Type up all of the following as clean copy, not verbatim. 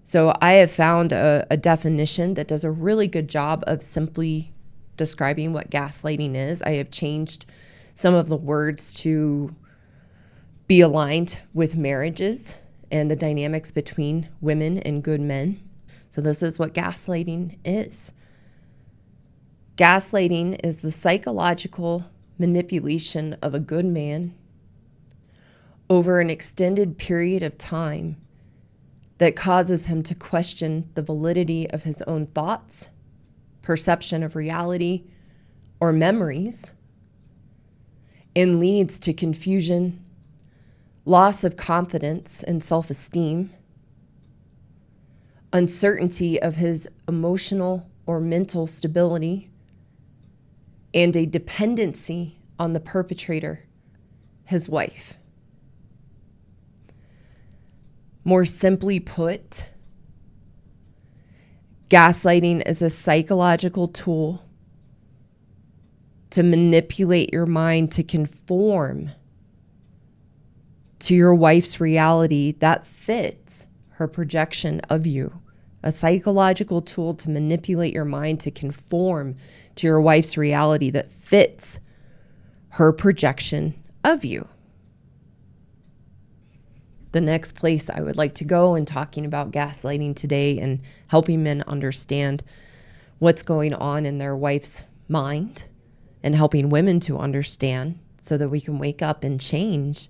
So I have found a definition that does a really good job of simply describing what gaslighting is. I have changed some of the words to be aligned with marriages and the dynamics between women and good men. So this is what gaslighting is. Gaslighting is the psychological manipulation of a good man over an extended period of time that causes him to question the validity of his own thoughts, perception of reality, or memories, and leads to confusion, loss of confidence and self-esteem, uncertainty of his emotional or mental stability, and a dependency on the perpetrator, his wife. More simply put, gaslighting is a psychological tool to manipulate your mind to conform to your wife's reality that fits her projection of you. A psychological tool to manipulate your mind to conform to your wife's reality that fits her projection of you. The next place I would like to go in talking about gaslighting today and helping men understand what's going on in their wife's mind and helping women to understand so that we can wake up and change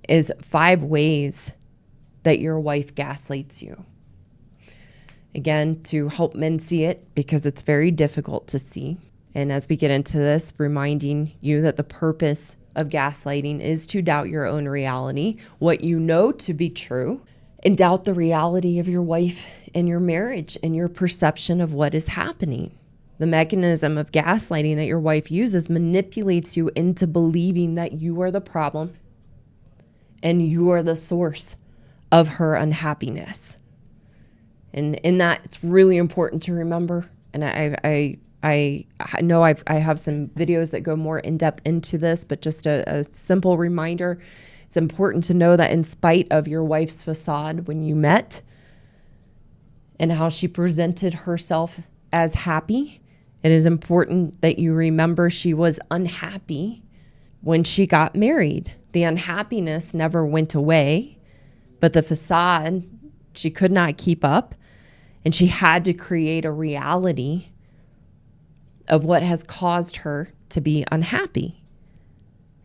is 5 ways that your wife gaslights you. Again, to help men see it because it's very difficult to see. And as we get into this, reminding you that the purpose of gaslighting is to doubt your own reality, what you know to be true, and doubt the reality of your wife and your marriage and your perception of what is happening. The mechanism of gaslighting that your wife uses manipulates you into believing that you are the problem and you are the source of her unhappiness. And in that, it's really important to remember, and I know I have some videos that go more in depth into this, but just a simple reminder, it's important to know that in spite of your wife's facade when you met and how she presented herself as happy, it is important that you remember she was unhappy when she got married. The unhappiness never went away, but the facade, she could not keep up, and she had to create a reality of what has caused her to be unhappy.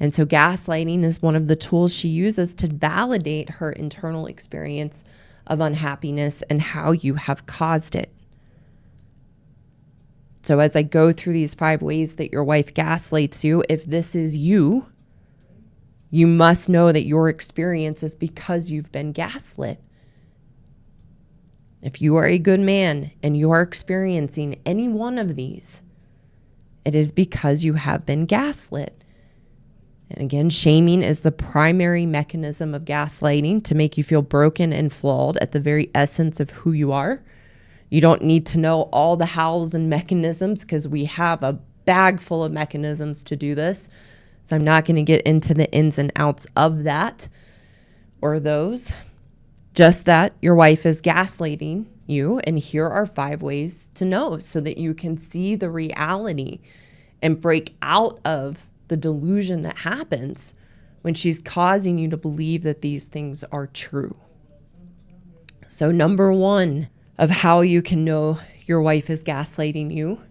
And so gaslighting is one of the tools she uses to validate her internal experience of unhappiness and how you have caused it. So as I go through these 5 ways that your wife gaslights you, if this is you, you must know that your experience is because you've been gaslit. If you are a good man and you are experiencing any one of these, it is because you have been gaslit. And again, shaming is the primary mechanism of gaslighting to make you feel broken and flawed at the very essence of who you are. You don't need to know all the hows and mechanisms because we have a bag full of mechanisms to do this. So I'm not going to get into the ins and outs of that or those. Just that your wife is gaslighting you, and here are 5 ways to know so that you can see the reality and break out of the delusion that happens when she's causing you to believe that these things are true. So number 1 of how you can know your wife is gaslighting you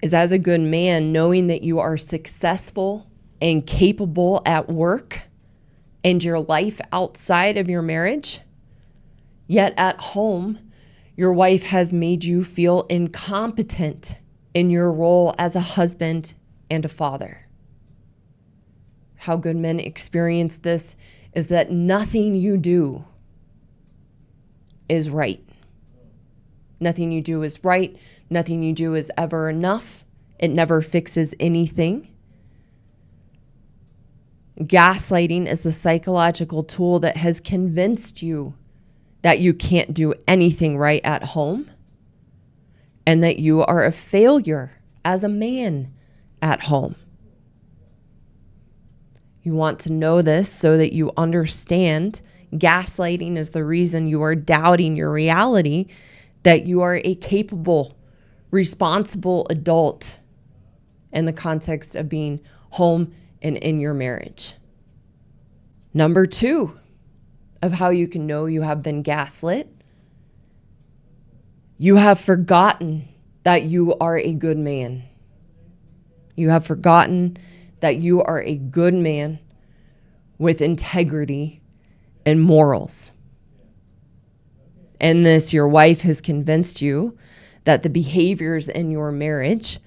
is, as a good man, knowing that you are successful and capable at work and your life outside of your marriage. Yet at home, your wife has made you feel incompetent in your role as a husband and a father. How good men experience this is that nothing you do is right. Nothing you do is right. Nothing you do is ever enough. It never fixes anything. Gaslighting is the psychological tool that has convinced you that you can't do anything right at home and that you are a failure as a man at home. You want to know this so that you understand Gaslighting is the reason you are doubting your reality, that you are a capable, responsible adult in the context of being home and in your marriage. Number 2 of how you can know you have been gaslit: you have forgotten that you are a good man. You have forgotten that you are a good man with integrity and morals. In this, your wife has convinced you that the behaviors in your marriage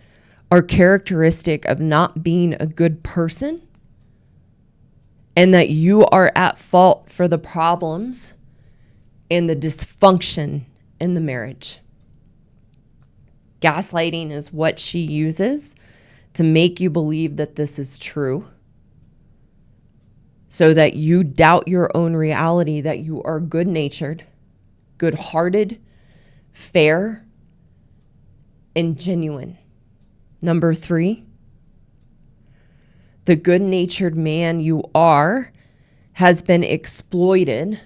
are characteristic of not being a good person, and that you are at fault for the problems and the dysfunction in the marriage. Gaslighting is what she uses to make you believe that this is true, so that you doubt your own reality, that you are good-natured, good-hearted, fair, and genuine. Number 3, the good-natured man you are has been exploited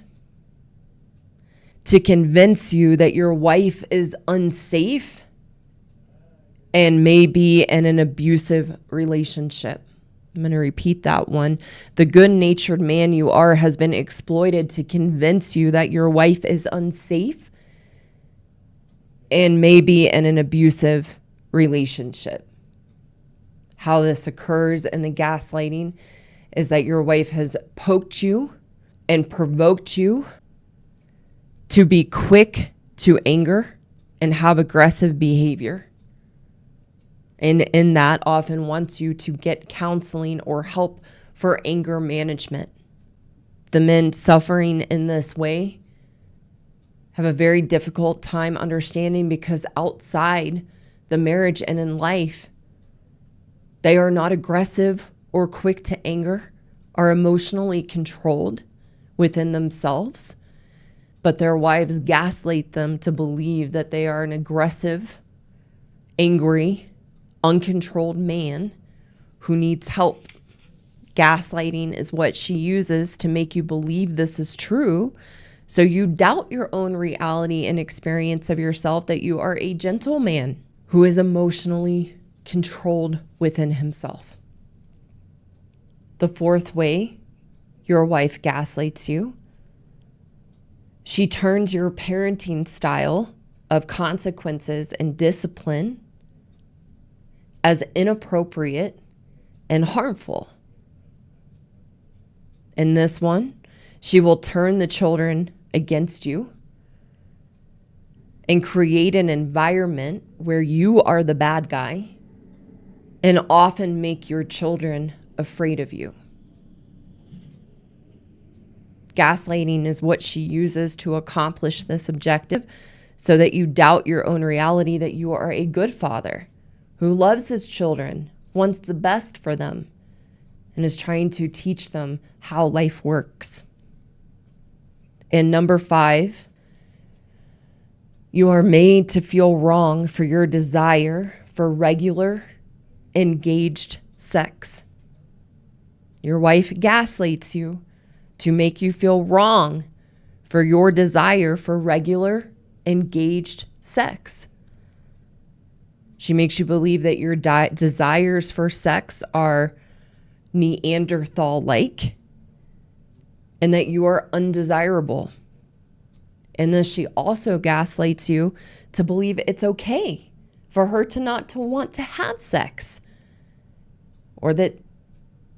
to convince you that your wife is unsafe and may be in an abusive relationship. I'm going to repeat that one. The good-natured man you are has been exploited to convince you that your wife is unsafe and may be in an abusive relationship. How this occurs in the gaslighting is that your wife has poked you and provoked you to be quick to anger and have aggressive behavior. And in that, often wants you to get counseling or help for anger management. The men suffering in this way have a very difficult time understanding, because outside the marriage and in life, they are not aggressive or quick to anger, are emotionally controlled within themselves, but their wives gaslight them to believe that they are an aggressive, angry, uncontrolled man who needs help. Gaslighting is what she uses to make you believe this is true, so you doubt your own reality and experience of yourself, that you are a gentleman who is emotionally controlled within himself. The 4th way your wife gaslights you: she turns your parenting style of consequences and discipline as inappropriate and harmful. In this one, she will turn the children against you and create an environment where you are the bad guy, and often make your children afraid of you. Gaslighting is what she uses to accomplish this objective, so that you doubt your own reality, that you are a good father who loves his children, wants the best for them, and is trying to teach them how life works. And number 5, you are made to feel wrong for your desire for regular, engaged sex. Your wife gaslights you to make you feel wrong for your desire for regular, engaged sex. She makes you believe that your desires for sex are Neanderthal-like, and that you are undesirable. And then she also gaslights you to believe it's okay for her to not to want to have sex, or that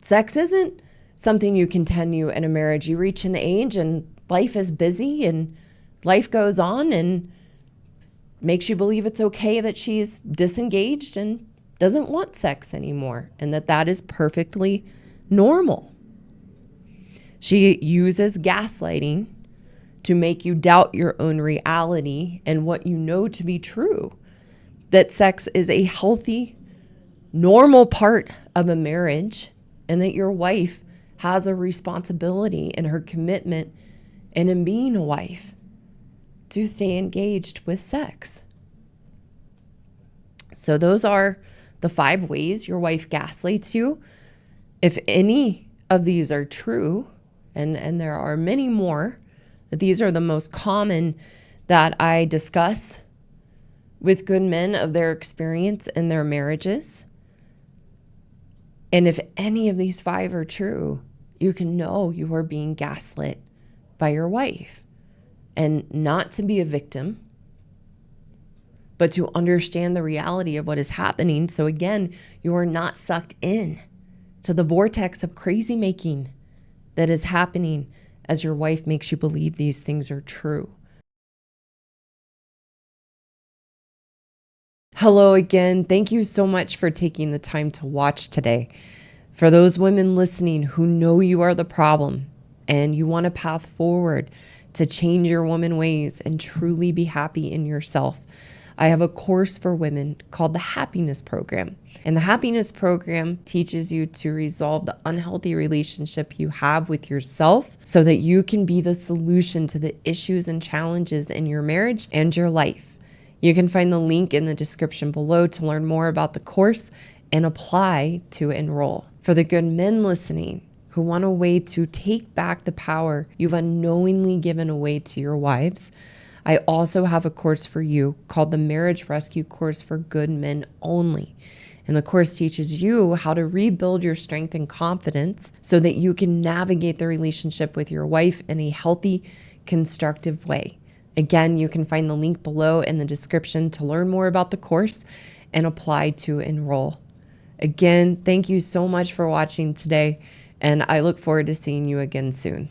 sex isn't something you continue in a marriage. You reach an age and life is busy and life goes on, and makes you believe it's okay that she's disengaged and doesn't want sex anymore, and that is perfectly normal. She uses gaslighting to make you doubt your own reality and what you know to be true, that sex is a healthy, normal part of a marriage, and that your wife has a responsibility in her commitment and in being a wife to stay engaged with sex. So those are the 5 ways your wife gaslights you. If any of these are true, and there are many more, These are the most common that I discuss with good men of their experience in their marriages. And if any of these 5 are true, you can know you are being gaslit by your wife. And not to be a victim, but to understand the reality of what is happening. So again, you are not sucked in to the vortex of crazy making that is happening as your wife makes you believe these things are true. Hello again. Thank you so much for taking the time to watch today. For those women listening who know you are the problem and you want a path forward to change your woman ways and truly be happy in yourself, I have a course for women called the Happiness Program. And the Happiness Program teaches you to resolve the unhealthy relationship you have with yourself so that you can be the solution to the issues and challenges in your marriage and your life. You can find the link in the description below to learn more about the course and apply to enroll. For the good men listening who want a way to take back the power you've unknowingly given away to your wives, I also have a course for you called the Marriage Rescue Course for Good Men Only. And the course teaches you how to rebuild your strength and confidence so that you can navigate the relationship with your wife in a healthy, constructive way. Again, you can find the link below in the description to learn more about the course and apply to enroll. Again, thank you so much for watching today, and I look forward to seeing you again soon.